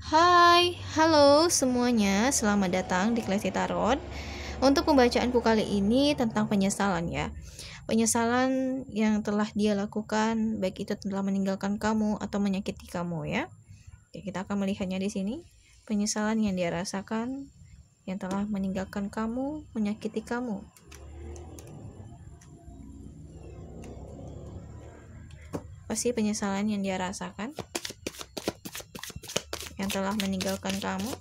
Hai, halo semuanya, selamat datang di Klesi Tarot. Untuk pembacaanku kali ini tentang penyesalan ya. Penyesalan yang telah dia lakukan, baik itu telah meninggalkan kamu atau menyakiti kamu ya. Oke, kita akan melihatnya di sini. Penyesalan yang dia rasakan, yang telah meninggalkan kamu, menyakiti kamu. Pasti penyesalan yang dia rasakan, yang telah meninggalkan kamu.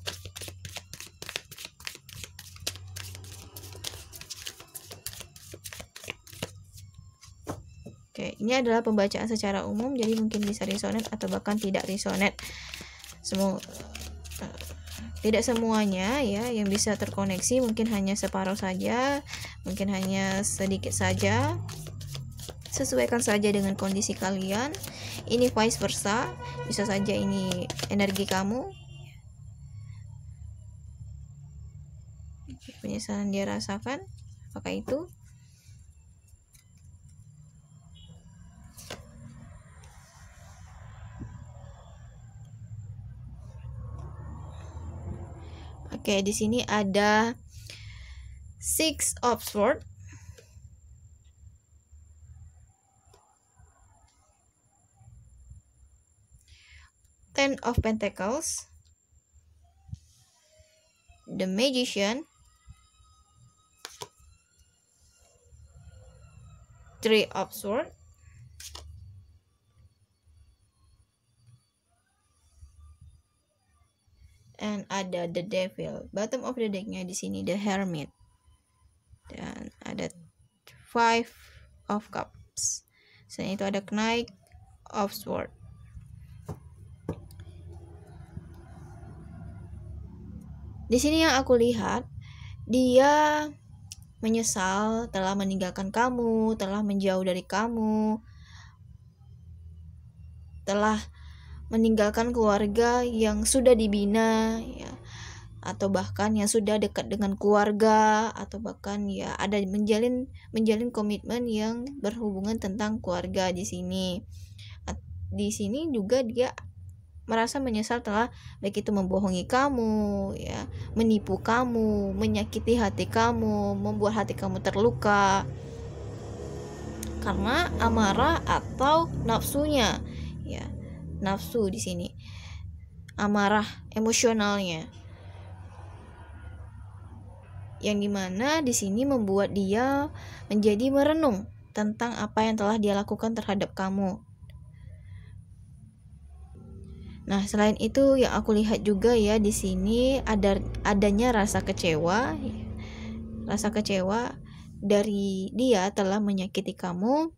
Oke, ini adalah pembacaan secara umum, jadi mungkin bisa resonate atau bahkan tidak resonate. Tidak semuanya ya yang bisa terkoneksi, mungkin hanya separuh saja, mungkin hanya sedikit saja. Sesuaikan saja dengan kondisi kalian. Ini vice versa, bisa saja ini energi kamu. Penyesalan dia rasakan, apakah itu? Oke, di sini ada Six of Swords, Ten of Pentacles, The Magician, Three of Swords, and ada The Devil. Bottom of the decknya di sini The Hermit, dan ada Five of Cups. Selain itu ada Knight of Swords. Di sini yang aku lihat, dia menyesal telah meninggalkan kamu, telah menjauh dari kamu, telah meninggalkan keluarga yang sudah dibina ya, atau bahkan yang sudah dekat dengan keluarga, atau bahkan ya ada menjalin komitmen yang berhubungan tentang keluarga di sini. Di sini juga dia merasa menyesal telah baik itu membohongi kamu ya, menipu kamu, menyakiti hati kamu, membuat hati kamu terluka karena amarah atau nafsunya ya. Nafsu di sini, amarah emosionalnya, yang dimana di sini membuat dia menjadi merenung tentang apa yang telah dia lakukan terhadap kamu. Nah, selain itu yang aku lihat juga ya, di sini adanya rasa kecewa. Rasa kecewa dari dia telah menyakiti kamu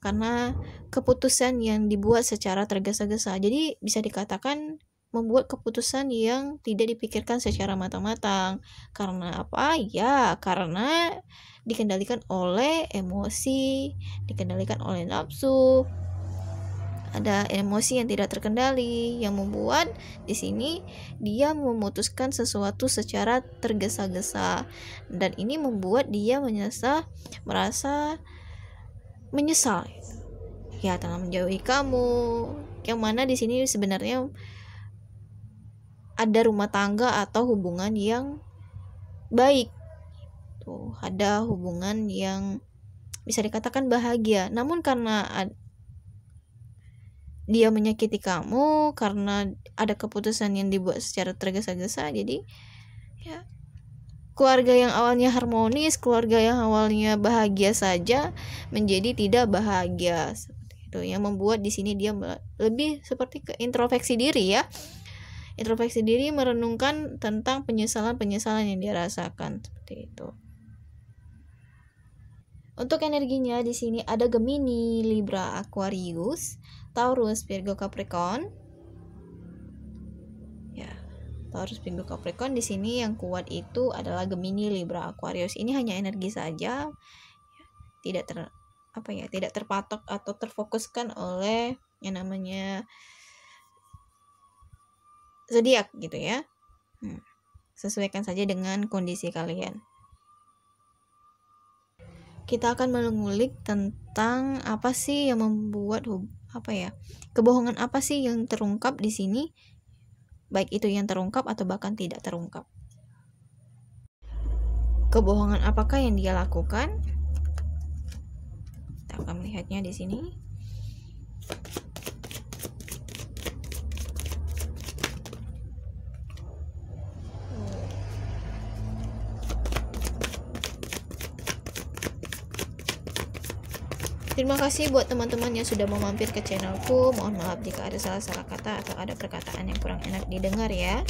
karena keputusan yang dibuat secara tergesa-gesa. Jadi bisa dikatakan membuat keputusan yang tidak dipikirkan secara matang-matang. Karena apa? Ya, karena dikendalikan oleh emosi, dikendalikan oleh nafsu. Ada emosi yang tidak terkendali yang membuat di sini dia memutuskan sesuatu secara tergesa-gesa, dan ini membuat dia merasa menyesal ya telah menjauhi kamu, yang mana di sini sebenarnya ada rumah tangga atau hubungan yang baik tuh, ada hubungan yang bisa dikatakan bahagia, namun karena dia menyakiti kamu, karena ada keputusan yang dibuat secara tergesa-gesa, jadi ya keluarga yang awalnya harmonis, keluarga yang awalnya bahagia saja menjadi tidak bahagia, seperti itu yang membuat di sini dia lebih seperti ke introspeksi diri ya. Introspeksi diri, merenungkan tentang penyesalan yang dia rasakan, seperti itu. Untuk energinya di sini ada Gemini, Libra, Aquarius, Taurus, Virgo, Capricorn. Ya, Taurus, Virgo, Capricorn. Di sini yang kuat itu adalah Gemini, Libra, Aquarius. Ini hanya energi saja, tidak terpatok atau terfokuskan oleh yang namanya zodiak gitu ya. Sesuaikan saja dengan kondisi kalian. Kita akan mengulik tentang apa sih yang membuat kebohongan apa sih yang terungkap di sini baik itu yang terungkap atau bahkan tidak terungkap. Kebohongan apakah yang dia lakukan? Kita akan melihatnya di sini. Terima kasih buat teman-teman yang sudah mampir ke channelku. Mohon maaf jika ada salah-salah kata atau ada perkataan yang kurang enak didengar ya.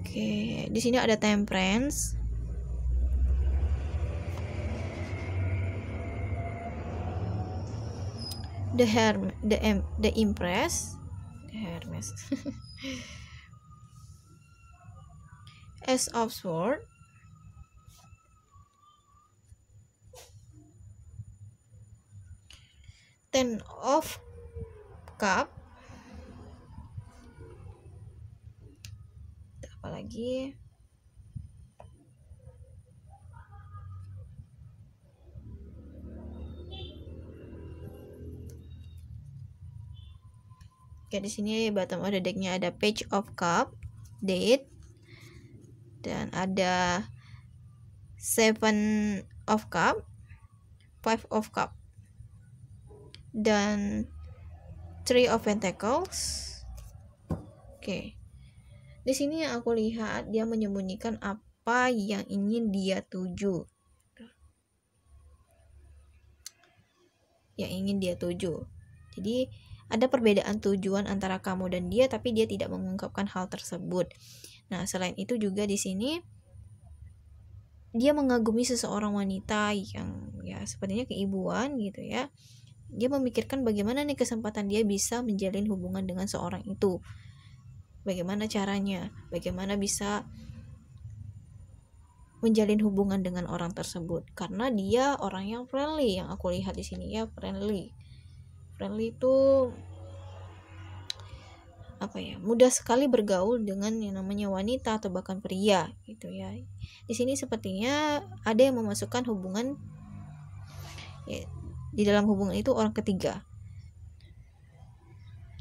Oke, di sini ada Temperance. The Empress. Hermes. Ace of Swords. Ten of Cup. Apa lagi? Oke, di sini bottom of the decknya ada Page of Cup, Date, dan ada Seven of Cup, Five of Cup, dan Three of Pentacles. Oke, di sini yang aku lihat dia menyembunyikan apa yang ingin dia tuju, Jadi ada perbedaan tujuan antara kamu dan dia, tapi dia tidak mengungkapkan hal tersebut. Nah, selain itu juga di sini dia mengagumi seseorang wanita yang ya sepertinya keibuan gitu ya. Dia memikirkan bagaimana nih kesempatan dia bisa menjalin hubungan dengan seorang itu. Bagaimana caranya? Bagaimana bisa menjalin hubungan dengan orang tersebut? Karena dia orang yang friendly, yang aku lihat di sini ya, friendly itu apa ya, mudah sekali bergaul dengan yang namanya wanita atau bahkan pria gitu ya. Di sini sepertinya ada yang memasukkan hubungan ya, di dalam hubungan itu orang ketiga,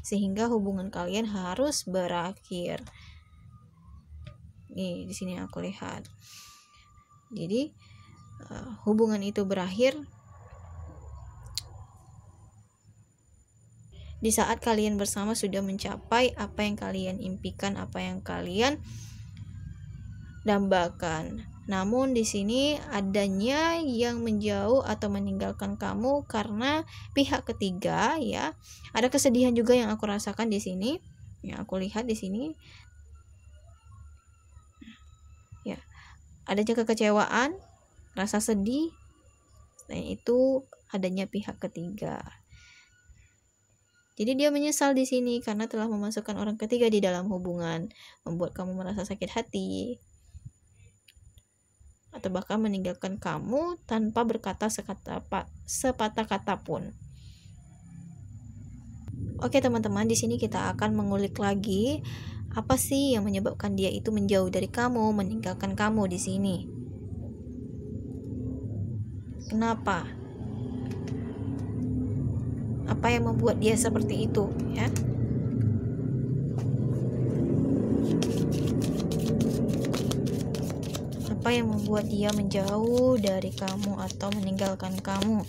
sehingga hubungan kalian harus berakhir. Nih di sini aku lihat. Jadi hubungan itu berakhir di saat kalian bersama sudah mencapai apa yang kalian impikan, apa yang kalian dambakan. Namun di sini adanya yang menjauh atau meninggalkan kamu karena pihak ketiga ya. Ada kesedihan juga yang aku rasakan di sini. Yang aku lihat di sini. Ya. Adanya kekecewaan, rasa sedih. Dan itu adanya pihak ketiga. Jadi dia menyesal di sini karena telah memasukkan orang ketiga di dalam hubungan, membuat kamu merasa sakit hati, atau bahkan meninggalkan kamu tanpa berkata sepatah kata pun. Oke teman-teman, di sini kita akan mengulik lagi apa sih yang menyebabkan dia itu menjauh dari kamu, meninggalkan kamu di sini. Kenapa? Apa yang membuat dia seperti itu ya? Apa yang membuat dia menjauh dari kamu atau meninggalkan kamu?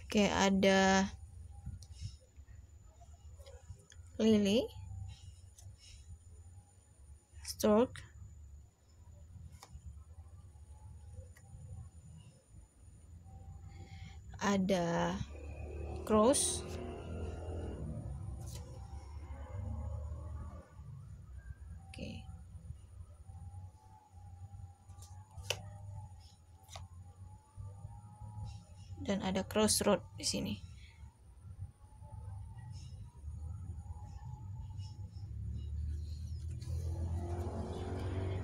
Oke, ada Lily, Stork, ada Cross, oke, dan ada Crossroad di sini.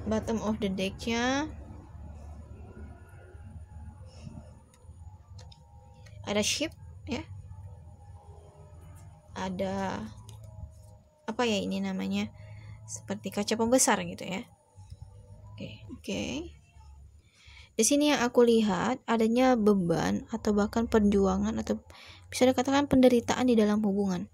bottom of the deck-nya ada ship ya, ada apa ya ini namanya, seperti kaca pembesar gitu ya. Oke. Di sini yang aku lihat adanya beban atau bahkan perjuangan atau bisa dikatakan penderitaan di dalam hubungan.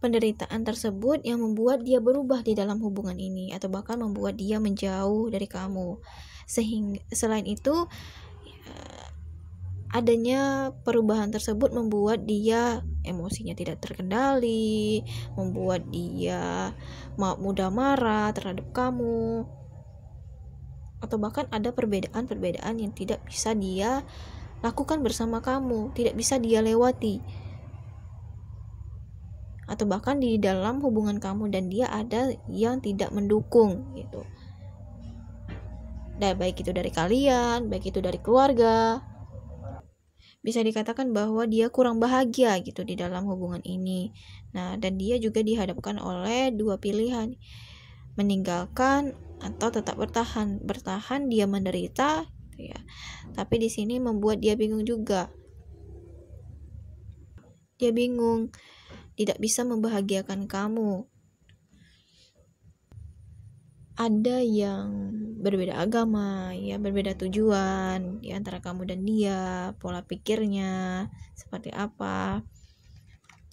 Penderitaan tersebut yang membuat dia berubah di dalam hubungan ini atau bahkan membuat dia menjauh dari kamu. Sehingga selain itu adanya perubahan tersebut membuat dia emosinya tidak terkendali, membuat dia mudah marah terhadap kamu, atau bahkan ada perbedaan-perbedaan yang tidak bisa dia lakukan bersama kamu, tidak bisa dia lewati, atau bahkan di dalam hubungan kamu dan dia ada yang tidak mendukung gitu. Dan baik itu dari kalian, baik itu dari keluarga, bisa dikatakan bahwa dia kurang bahagia gitu di dalam hubungan ini. Nah, dan dia juga dihadapkan oleh dua pilihan, meninggalkan atau tetap bertahan. Bertahan dia menderita gitu ya. Tapi di sini membuat dia bingung juga. Dia bingung, tidak bisa membahagiakan kamu. Ada yang berbeda agama, ya, berbeda tujuan di antara kamu dan dia, pola pikirnya seperti apa.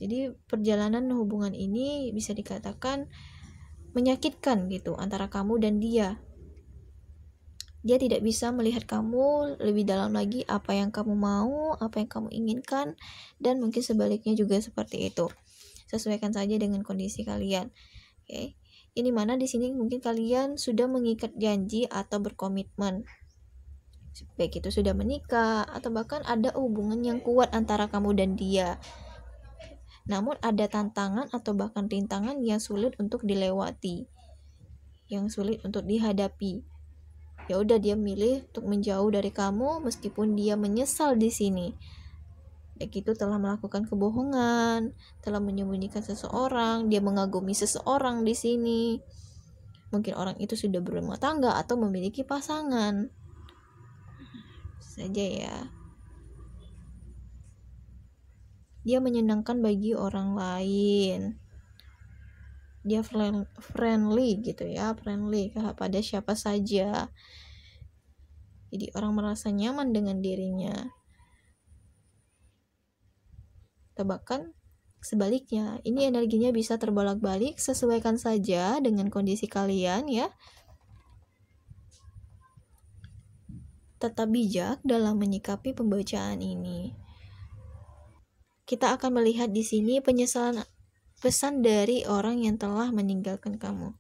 Jadi perjalanan hubungan ini bisa dikatakan menyakitkan gitu antara kamu dan dia. Dia tidak bisa melihat kamu lebih dalam lagi, apa yang kamu mau, apa yang kamu inginkan, dan mungkin sebaliknya juga seperti itu. Sesuaikan saja dengan kondisi kalian. Oke. Ini mana di sini mungkin kalian sudah mengikat janji atau berkomitmen, baik itu sudah menikah atau bahkan ada hubungan yang kuat antara kamu dan dia. Namun ada tantangan atau bahkan rintangan yang sulit untuk dilewati, yang sulit untuk dihadapi. Ya udah, dia milih untuk menjauh dari kamu meskipun dia menyesal di sini. Baik itu telah melakukan kebohongan, telah menyembunyikan seseorang, dia mengagumi seseorang di sini. Mungkin orang itu sudah berumah tangga atau memiliki pasangan. Saja ya. Dia menyenangkan bagi orang lain. Dia friendly gitu ya, friendly pada siapa saja. Jadi orang merasa nyaman dengan dirinya. Atau bahkan sebaliknya, ini energinya bisa terbolak-balik, sesuaikan saja dengan kondisi kalian ya. Tetap bijak dalam menyikapi pembacaan ini. Kita akan melihat di sini penyesalan, pesan dari orang yang telah meninggalkan kamu.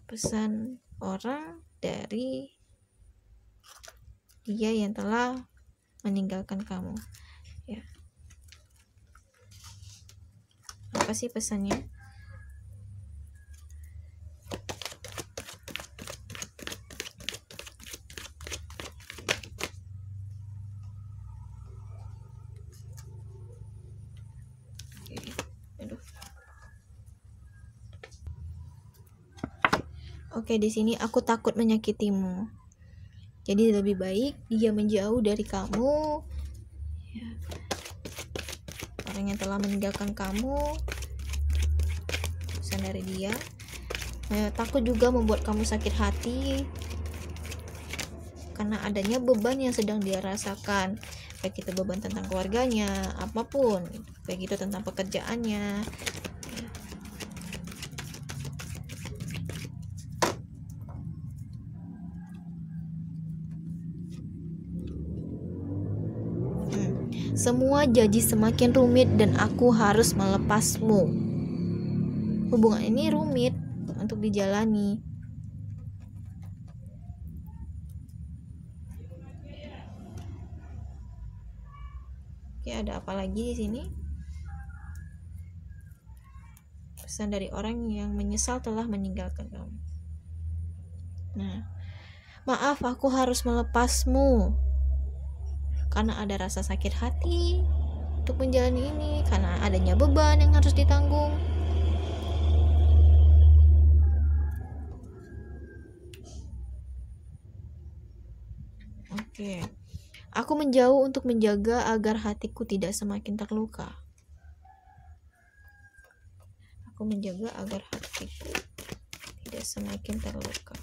Pesan orang dari dia yang telah meninggalkan kamu. Ya. Apa sih pesannya? Oke, di sini aku takut menyakitimu. Jadi lebih baik dia menjauh dari kamu. Ya. Orang yang telah meninggalkan kamu, pesan dari dia. Takut juga membuat kamu sakit hati karena adanya beban yang sedang dia rasakan, baik itu beban tentang keluarganya, apapun, baik itu tentang pekerjaannya. Semua jadi semakin rumit dan aku harus melepasmu. Hubungan ini rumit untuk dijalani. Oke, ada apa lagi di sini? Pesan dari orang yang menyesal telah meninggalkan kamu. Nah, maaf, aku harus melepasmu karena ada rasa sakit hati untuk menjalani ini, karena adanya beban yang harus ditanggung. Oke. Aku menjauh untuk menjaga agar hatiku tidak semakin terluka. Aku menjaga agar hatiku tidak semakin terluka.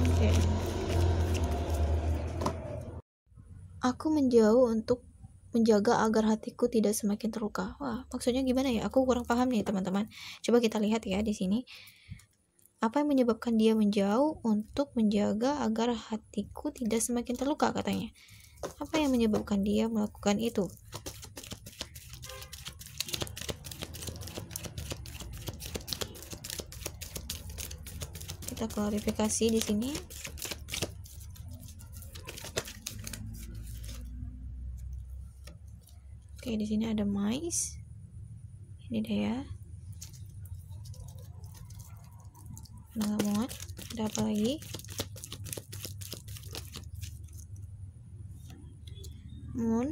Oke. Aku menjauh untuk menjaga agar hatiku tidak semakin terluka. Wah, maksudnya gimana ya? Aku kurang paham nih, teman-teman. Coba kita lihat ya di sini. Apa yang menyebabkan dia menjauh untuk menjaga agar hatiku tidak semakin terluka, katanya. Apa yang menyebabkan dia melakukan itu? Kita klarifikasi di sini. Oke, di sini ada mais. Ini deh ya. Nggak muat. Ada apa lagi? Moon.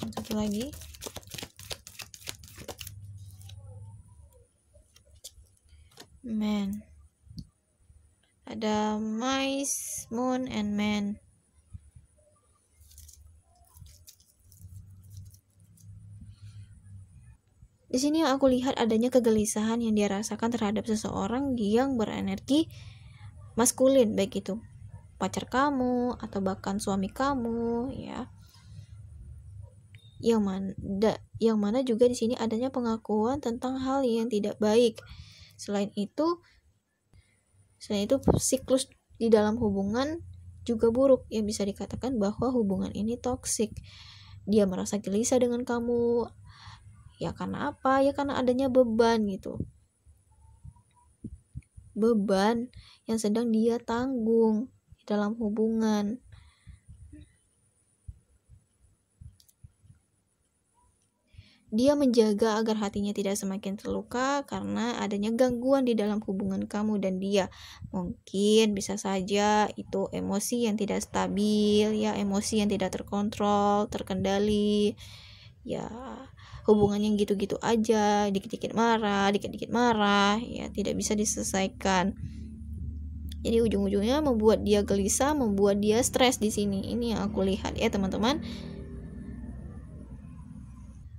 Dan satu lagi. Man. Ada mice, moon, and man. Di sini yang aku lihat adanya kegelisahan yang dia rasakan terhadap seseorang yang berenergi maskulin, baik itu pacar kamu atau bahkan suami kamu, ya. Yang mana juga di sini adanya pengakuan tentang hal yang tidak baik. Selain itu siklus di dalam hubungan juga buruk, yang bisa dikatakan bahwa hubungan ini toksik. Dia merasa gelisah dengan kamu. Ya karena apa? Ya karena adanya beban gitu. Beban yang sedang dia tanggung dalam hubungan. Dia menjaga agar hatinya tidak semakin terluka karena adanya gangguan di dalam hubungan kamu dan dia. Mungkin bisa saja itu emosi yang tidak stabil, ya, emosi yang tidak terkontrol, terkendali. Ya, hubungan yang gitu-gitu aja, dikit-dikit marah, ya, tidak bisa diselesaikan. Jadi ujung-ujungnya membuat dia gelisah, membuat dia stres di sini. Ini yang aku lihat ya, teman-teman.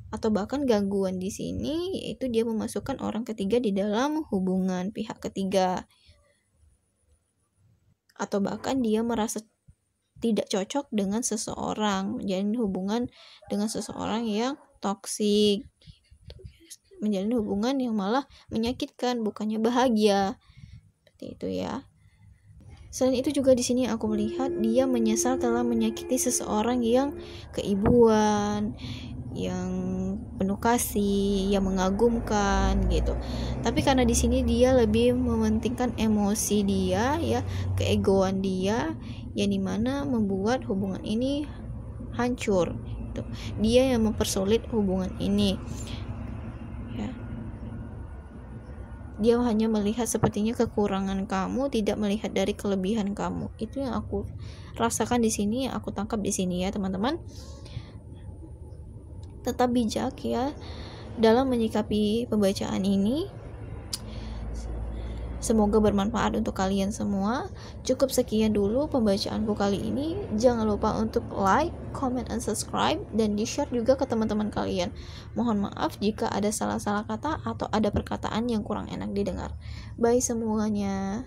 Atau bahkan gangguan di sini yaitu dia memasukkan orang ketiga di dalam hubungan pihak ketiga. Atau bahkan dia merasa tidak cocok dengan seseorang, menjalin hubungan dengan seseorang yang toksik, menjalin hubungan yang malah menyakitkan, bukannya bahagia. Seperti itu ya. Selain itu juga di sini aku melihat dia menyesal telah menyakiti seseorang yang keibuan, yang penuh kasih, yang mengagumkan gitu. Tapi karena di sini dia lebih mementingkan emosi dia, ya, keegoan dia, yang dimana membuat hubungan ini hancur. Gitu. Dia yang mempersulit hubungan ini. Ya. Dia hanya melihat sepertinya kekurangan kamu, tidak melihat dari kelebihan kamu. Itu yang aku rasakan di sini, yang aku tangkap di sini ya, teman-teman. Tetap bijak ya dalam menyikapi pembacaan ini. Semoga bermanfaat untuk kalian semua. Cukup sekian dulu pembacaanku kali ini. Jangan lupa untuk like, comment, and subscribe, dan di-share juga ke teman-teman kalian. Mohon maaf jika ada salah-salah kata atau ada perkataan yang kurang enak didengar. Bye semuanya.